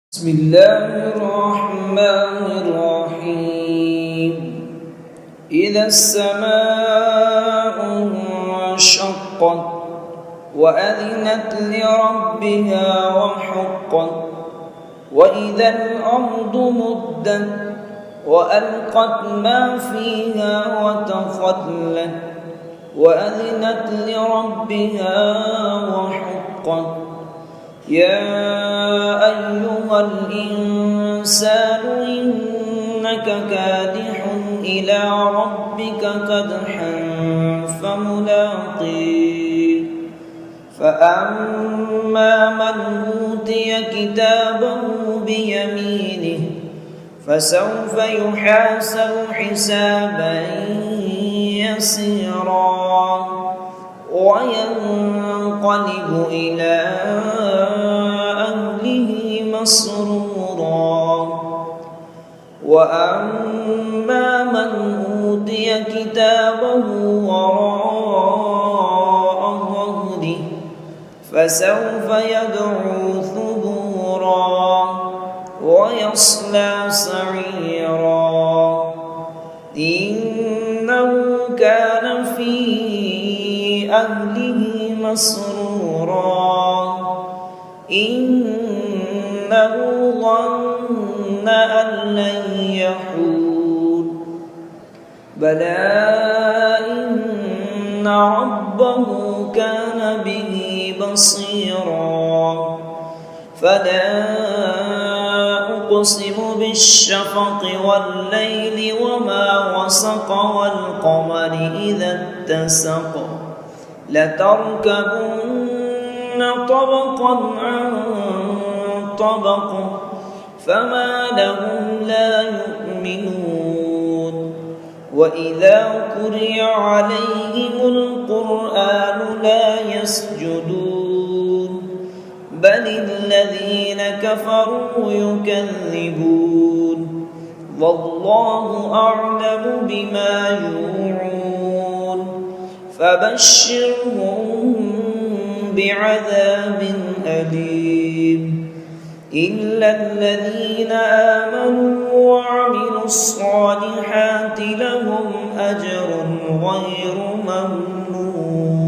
بسم الله الرحمن الرحيم. إذا السماء انشقت وأذنت لربها وحقت وإذا الأرض مدت وألقت ما فيها وتخلت وأذنت لربها وحقت. يا أيها الإنسان إنك كادح إلى ربك كدحا فملاقيه. فأما من أوتي كتابه بيمينه فسوف يحاسب حسابا يسيرا وينقلب إلى أهله مسرورا. وأما من أوتي كتابه وراء ظهره فسوف يدعو ثبورا ويصلى سعيرا. إنه كان في أهله مسرورا. إنه ظن أن لن يحور. بلى إن ربه كان به بصيرا. فلا أقسم بالشفق والليل وما وسق والقمر إذا اتسق. لتركبن طبقا عن طبق فما لهم لا يؤمنون. وإذا قرئ عليهم القرآن لا يسجدون بل الذين كفروا يكذبون. والله أعلم بما يوعون. فبشرهم بعذاب أليم إلا الذين آمنوا وعملوا الصالحات لهم أجر غير ممنون.